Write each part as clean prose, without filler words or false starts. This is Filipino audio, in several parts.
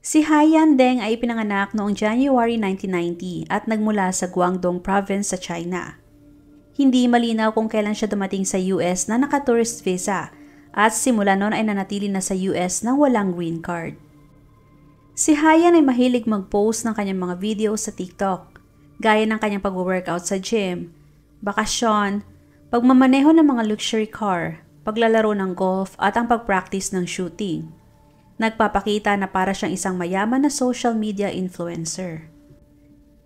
Si Haiyan Deng ay pinanganak noong January 1990 at nagmula sa Guangdong Province sa China. Hindi malinaw kung kailan siya dumating sa US na naka-tourist visa at simula noon ay nanatili na sa US nang walang green card. Si Haiyan ay mahilig mag-post ng kanyang mga videos sa TikTok, gaya ng kanyang pag-workout sa gym, bakasyon, pagmamaneho ng mga luxury car, paglalaro ng golf at ang pag-practice ng shooting. Nagpapakita na para siyang isang mayaman na social media influencer.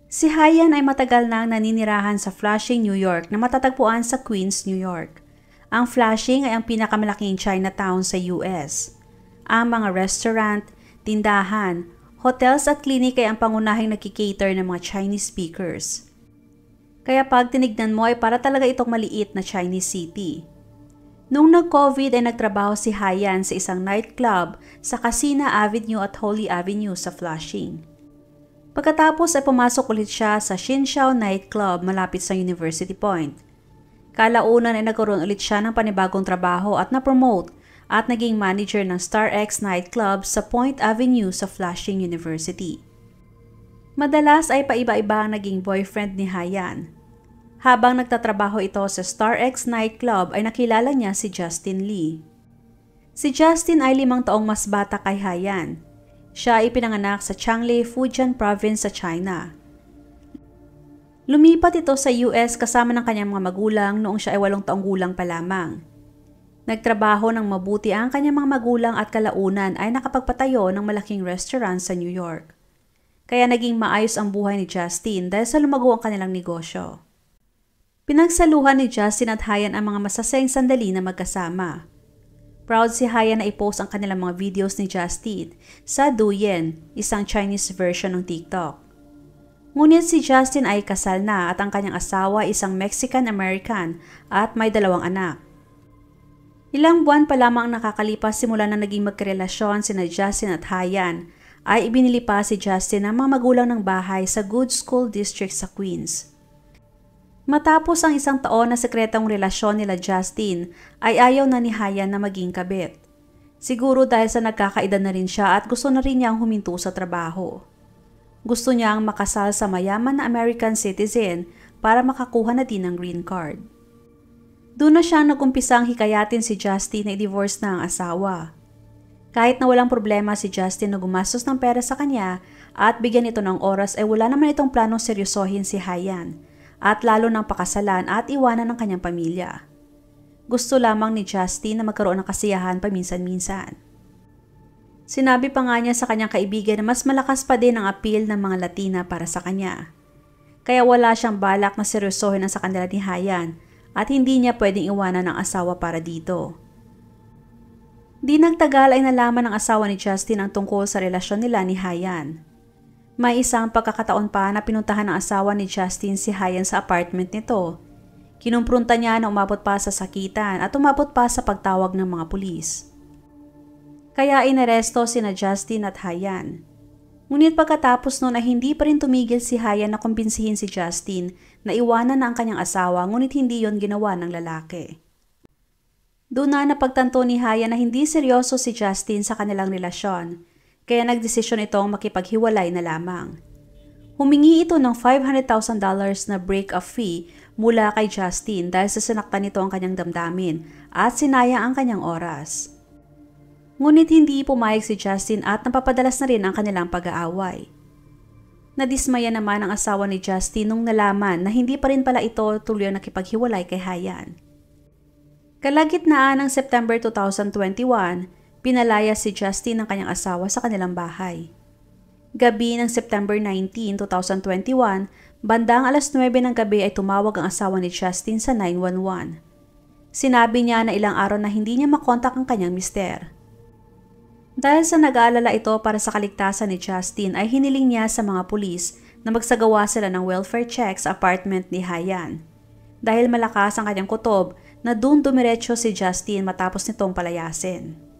Si Haiyan ay matagal nang naninirahan sa Flushing, New York na matatagpuan sa Queens, New York. Ang Flushing ay ang pinakamalaking Chinatown sa US. Ang mga restaurant, tindahan, hotels at klinik ay ang pangunahing nagkikater ng mga Chinese speakers. Kaya pag tinignan mo ay para talaga itong maliit na Chinese city. Noong nag-COVID ay nagtrabaho si Haiyan sa isang nightclub sa Casina Avenue at Holly Avenue sa Flushing. Pagkatapos ay pumasok ulit siya sa Xinshaw Nightclub malapit sa University Point. Kalaunan ay nagkaroon ulit siya ng panibagong trabaho at na-promote at naging manager ng Star X Nightclub sa Point Avenue sa Flushing University. Madalas ay paiba-iba ang naging boyfriend ni Haiyan. Habang nagtatrabaho ito sa Star X Nightclub ay nakilala niya si Justin Lee. Si Justin ay 5 taong mas bata kay Haiyan. Siya ay pinanganak sa Changle, Fujian Province sa China. Lumipat ito sa US kasama ng kanyang mga magulang noong siya ay 8 taong gulang pa lamang. Nagtrabaho ng mabuti ang kanyang mga magulang at kalaunan ay nakapagpatayo ng malaking restaurant sa New York. Kaya naging maayos ang buhay ni Justin dahil sa lumago ang kanilang negosyo. Pinagsaluhan ni Justin at Haiyan ang mga masasayang sandali na magkasama. Proud si Haiyan na i-post ang kanilang mga videos ni Justin sa Douyin, isang Chinese version ng TikTok. Ngunit si Justin ay kasal na at ang kanyang asawa isang Mexican-American at may 2 anak. Ilang buwan pa lamang nakakalipas simula na naging magkarelasyon sina Justin at Haiyan ay ibinili pa si Justin ng mga magulang ng bahay sa Good School District sa Queens. Matapos ang 1 taon na sekretong relasyon nila Justin, ay ayaw na ni Haiyan na maging kabit. Siguro dahil sa nagkakaedad na rin siya at gusto na rin niyang huminto sa trabaho. Gusto niyang makasal sa mayaman na American citizen para makakuha na din ng green card. Doon na siyang nagumpisang hikayatin si Justin na i-divorce na ang asawa. Kahit na walang problema si Justin na gumastos ng pera sa kanya at bigyan ito ng oras ay wala naman itong planong seryosohin si Haiyan. At lalo ng pakasalan at iwanan ng kanyang pamilya. Gusto lamang ni Justin na magkaroon ng kasiyahan paminsan-minsan. Sinabi pa nga niya sa kanyang kaibigan na mas malakas pa din ang appeal ng mga Latina para sa kanya. Kaya wala siyang balak na seryosohin ang sa kanila ni Haiyan at hindi niya pwedeng iwanan ang asawa para dito. Di nagtagal ay nalaman ng asawa ni Justin ang tungkol sa relasyon nila ni Haiyan. May isang pagkakataon pa na pinuntahan ng asawa ni Justin si Haiyan sa apartment nito. Kinumpronta niya na umabot pa sa sakitan at umabot pa sa pagtawag ng mga pulis. Kaya inaresto sina Justin at Haiyan. Ngunit pagkatapos noon ay hindi pa rin tumigil si Haiyan na kumbinsihin si Justin na iwanan na ang kanyang asawa ngunit hindi yon ginawa ng lalaki. Doon na napagtanto ni Haiyan na hindi seryoso si Justin sa kanilang relasyon. Kaya nagdesisyon itong makipaghiwalay na lamang. Humingi ito ng $500,000 na break-up fee mula kay Justin dahil sa sinaktan nito ang kanyang damdamin at sinayang ang kanyang oras. Ngunit hindi pumayag si Justin at napapadalas na rin ang kanilang pag-aaway. Nadismaya naman ang asawa ni Justin nung nalaman na hindi pa rin pala ito tuloy ang nakipaghiwalay kay Haiyan. Kalagitnaan ng September 2021, pinalaya si Justin ng kanyang asawa sa kanilang bahay. Gabi ng September 19, 2021, bandang 9:00 ng gabi ay tumawag ang asawa ni Justin sa 911. Sinabi niya na ilang araw na hindi niya makontak ang kanyang mister. Dahil sa nag-aalala ito para sa kaligtasan ni Justin ay hiniling niya sa mga pulis na magsagawa sila ng welfare check sa apartment ni Haiyan. Dahil malakas ang kanyang kutob na doon dumiretso si Justin matapos nitong palayasin.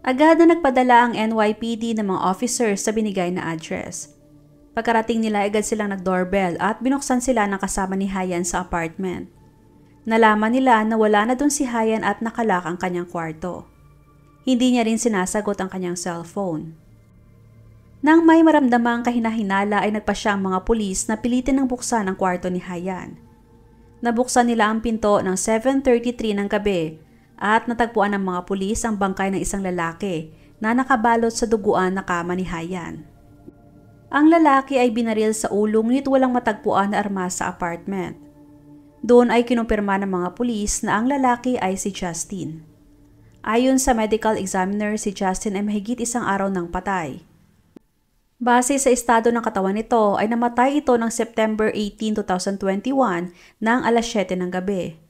Agad na nagpadala ang NYPD ng mga officers sa binigay na address. Pagkarating nila agad silang nag-doorbell at binuksan sila ng kasama ni Haiyan sa apartment. Nalaman nila na wala na doon si Haiyan at nakalak ang kanyang kwarto. Hindi niya rin sinasagot ang kanyang cellphone. Nang may maramdamang kahinahinala ay nagpa siya ang mga pulis na pilitin ng buksan ang kwarto ni Hyan. Nabuksan nila ang pinto ng 7:33 ng gabi at natagpuan ng mga pulis ang bangkay ng isang lalaki na nakabalot sa duguan na kama ni Hyan. Ang lalaki ay binaril sa ulo ngunit walang matagpuan na armas sa apartment. Doon ay kinumpirma ng mga pulis na ang lalaki ay si Justin. Ayon sa medical examiner, si Justin ay mahigit isang araw ng patay. Base sa estado ng katawan nito ay namatay ito ng September 18, 2021 ng alas 7 ng gabi.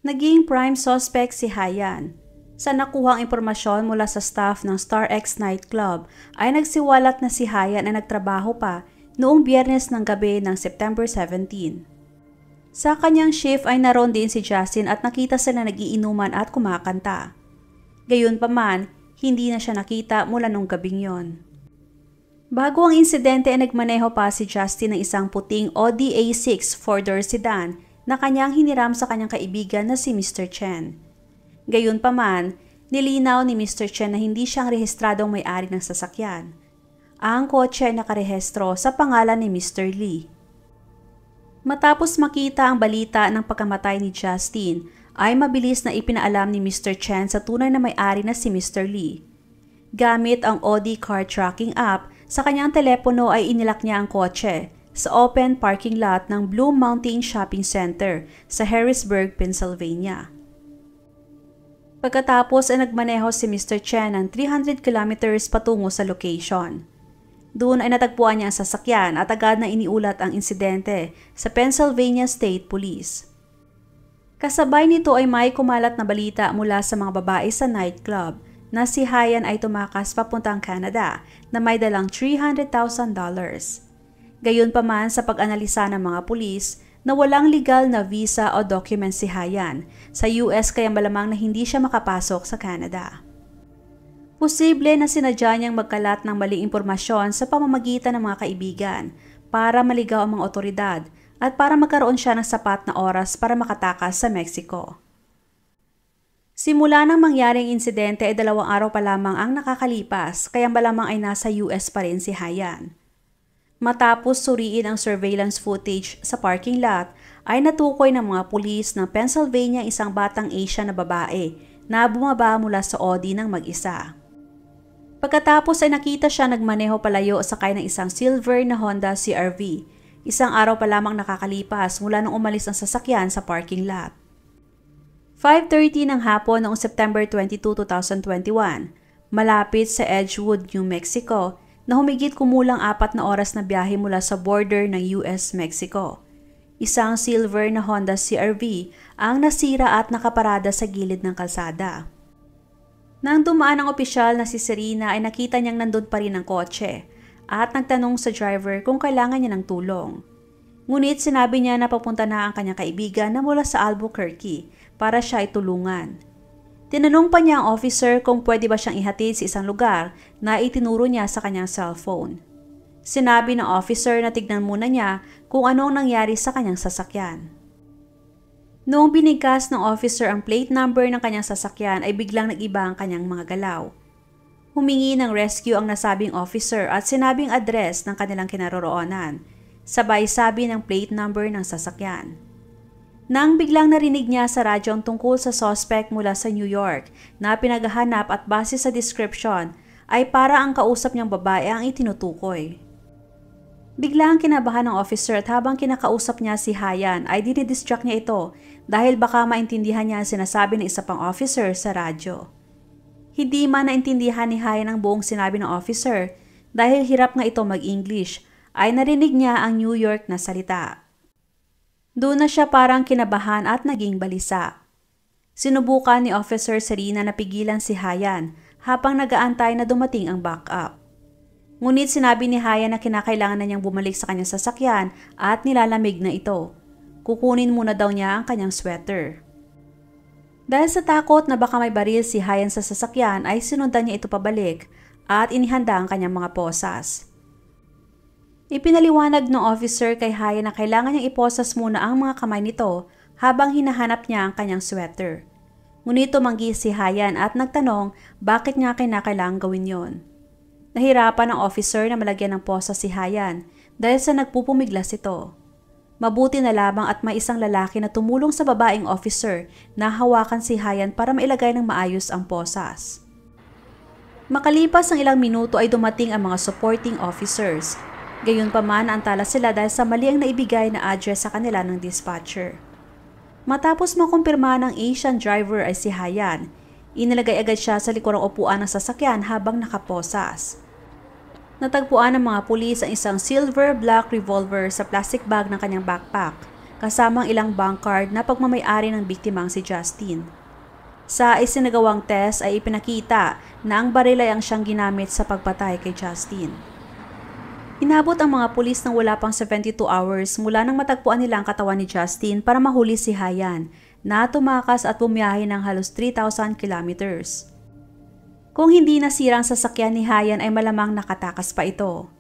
Naging prime suspect si Hyan. Sa nakuhang impormasyon mula sa staff ng Star X Nightclub ay nagsiwalat na si Hyan ay nagtrabaho pa noong Biyernes ng gabi ng September 17. Sa kanyang shift ay naroon din si Justin at nakita sila nagiinuman at kumakanta. Gayunpaman, hindi na siya nakita mula nung gabing yon. Bago ang insidente ay nagmaneho pa si Justin ng isang puting Audi A6 four-door sedan na kanyang hiniram sa kanyang kaibigan na si Mr. Chen. Gayunpaman, nilinaw ni Mr. Chen na hindi siyang rehistradong may-ari ng sasakyan. Ang kotse ay nakarehestro sa pangalan ni Mr. Lee. Matapos makita ang balita ng pagkamatay ni Justin, ay mabilis na ipinaalam ni Mr. Chen sa tunay na may-ari na si Mr. Lee. Gamit ang Audi car tracking app, sa kanyang telepono ay inilak niya ang kotse sa open parking lot ng Blue Mountain Shopping Center sa Harrisburg, Pennsylvania. Pagkatapos ay nagmaneho si Mr. Chen ng 300 kilometers patungo sa location. Doon ay natagpuan niya ang sasakyan at agad na iniulat ang insidente sa Pennsylvania State Police. Kasabay nito ay may kumalat na balita mula sa mga babae sa nightclub na si Hyan ay tumakas papuntang Canada na may dalang $300,000. Gayunpaman sa pag-analisa ng mga pulis na walang legal na visa o document si Hyan sa US kaya malamang na hindi siya makapasok sa Canada. Posible na sinadya niyang magkalat ng maling impormasyon sa pamamagitan ng mga kaibigan para maligaw ang mga otoridad at para magkaroon siya ng sapat na oras para makatakas sa Mexico. Simula nang mangyaring insidente ay 2 araw pa lamang ang nakakalipas kaya malamang ay nasa US pa rin si Hyan. Matapos suriin ang surveillance footage sa parking lot ay natukoy ng mga pulis ng Pennsylvania isang batang Asian na babae na bumaba mula sa Audi ng mag-isa. Pagkatapos ay nakita siya nagmaneho palayo sakay ng isang silver na Honda CR-V. Isang araw pa lamang nakakalipas mula nung umalis ang sasakyan sa parking lot. 5:30 ng hapon noong September 22, 2021, malapit sa Edgewood, New Mexico, na humigit kumulang 4 na oras na biyahe mula sa border ng US-Mexico. Isang silver na Honda CR-V ang nasira at nakaparada sa gilid ng kalsada. Nang dumaan ang opisyal na si Serena ay nakita niyang nandun pa rin ang kotse at nagtanong sa driver kung kailangan niya ng tulong. Ngunit sinabi niya na papunta na ang kanyang kaibigan na mula sa Albuquerque para siya ay tulungan. Tinanong pa niya ang officer kung pwede ba siyang ihatid sa isang lugar na itinuro niya sa kanyang cellphone. Sinabi ng officer na tignan muna niya kung ano ang nangyari sa kanyang sasakyan. Noong binigkas ng officer ang plate number ng kanyang sasakyan ay biglang nag-iba ang kanyang mga galaw. Humingi ng rescue ang nasabing officer at sinabing address ng kanilang kinaroroonan, sabay sabi ng plate number ng sasakyan. Nang biglang narinig niya sa radyo ang tungkol sa suspect mula sa New York na pinaghahanap at base sa description ay para ang kausap niyang babae ang itinutukoy. Bigla ang kinabahan ng officer at habang kinakausap niya si Hyan ay dinidistract niya ito dahil baka maintindihan niya ang sinasabi ng isa pang officer sa radyo. Hindi man naintindihan ni Hyan ang buong sinabi ng officer dahil hirap nga ito mag-English ay narinig niya ang New York na salita. Doon na siya parang kinabahan at naging balisa. Sinubukan ni Officer Serena na pigilan si Hyan habang nag-aantay na dumating ang backup. Ngunit sinabi ni Hyan na kinakailangan na niyang bumalik sa kanyang sasakyan at nilalamig na ito. Kukunin muna daw niya ang kanyang sweater. Dahil sa takot na baka may baril si Hyan sa sasakyan ay sinundan niya ito pabalik at inihanda ang kanyang mga posas. Ipinaliwanag ng officer kay Hyan na kailangan niyang iposas muna ang mga kamay nito habang hinahanap niya ang kanyang sweater. Ngunit tumanggi si Hyan at nagtanong bakit niya kinakailangang gawin yon. Nahirapan ng officer na malagyan ng posa si Hayan dahil sa nagpupumiglas ito. Mabuti na lamang at may isang lalaki na tumulong sa babaeng officer na hawakan si Hayan para mailagay ng maayos ang posas. Makalipas ang ilang minuto ay dumating ang mga supporting officers. Gayunpaman naantala sila dahil sa mali ang naibigay na address sa kanila ng dispatcher. Matapos makumpirma ng Asian driver ay si Hayan, inilagay agad siya sa likurang upuan ng sasakyan habang nakaposas. Natagpuan ng mga pulis ang isang silver black revolver sa plastic bag ng kanyang backpack, kasamang ilang bank card na pagmamay-ari ng biktimang si Justin. Sa isinagawang test ay ipinakita na ang baril ay ang siyang ginamit sa pagpatay kay Justin. Inabot ang mga pulis ng wala pang 72 hours mula nang matagpuan nila ang katawan ni Justin para mahuli si Hayan na tumakas at bumiyahe ng halos 3,000 kilometers. Kung hindi nasira ang sasakyan ni Hayan ay malamang nakatakas pa ito.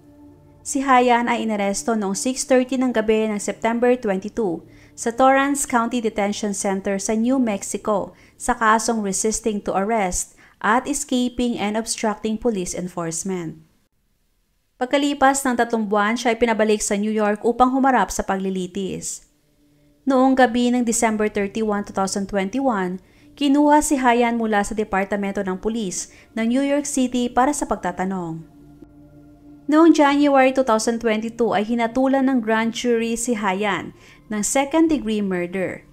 Si Hayan ay inaresto noong 6:30 ng gabi ng September 22 sa Torrance County Detention Center sa New Mexico sa kasong resisting to arrest at escaping and obstructing police enforcement. Pagkalipas ng 3 buwan, siya ay pinabalik sa New York upang humarap sa paglilitis. Noong gabi ng December 31, 2021, kinuha si Hayan mula sa Departamento ng Pulis ng New York City para sa pagtatanong. Noong January 2022 ay hinatulan ng grand jury si Hayan ng second-degree murder,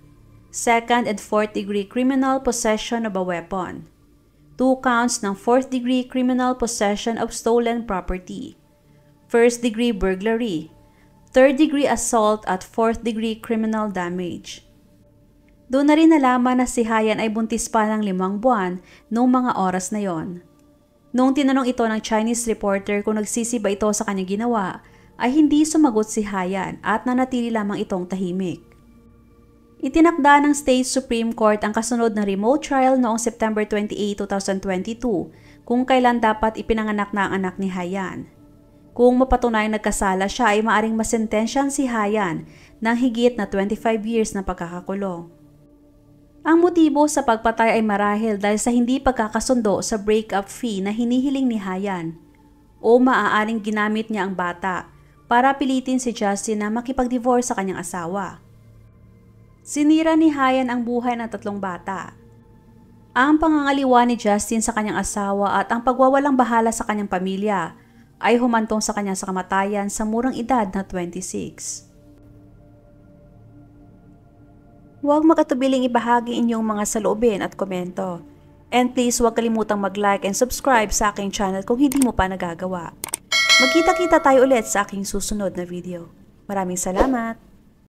second and fourth-degree criminal possession of a weapon, 2 counts ng fourth-degree criminal possession of stolen property, first-degree burglary, third-degree assault at fourth-degree criminal damage. Doon na rin nalaman na si Hayan ay buntis pa ng 5 buwan noong mga oras na yon. Noong tinanong ito ng Chinese reporter kung nagsisi ba ito sa kanyang ginawa, ay hindi sumagot si Hayan at nanatili lamang itong tahimik. Itinakda ng State Supreme Court ang kasunod na remote trial noong September 28, 2022 kung kailan dapat ipinanganak na ang anak ni Hayan. Kung mapatunayang nagkasala siya ay maaring masentensyahan si Hayan ng higit na 25 years na pagkakakulong. Ang motibo sa pagpatay ay marahil dahil sa hindi pagkakasundo sa breakup fee na hinihiling ni Hayan o maaaring ginamit niya ang bata para pilitin si Justin na makipag-divorce sa kanyang asawa. Sinira ni Hayan ang buhay ng 3 bata. Ang pangangaliwa ni Justin sa kanyang asawa at ang pagwawalang bahala sa kanyang pamilya ay humantong sa kanya sa kamatayan sa murang edad na 26. Huwag makatubiling ibahagi inyong mga saloobin at komento. And please huwag kalimutang mag-like and subscribe sa aking channel kung hindi mo pa nagagawa. Magkita-kita tayo ulit sa aking susunod na video. Maraming salamat!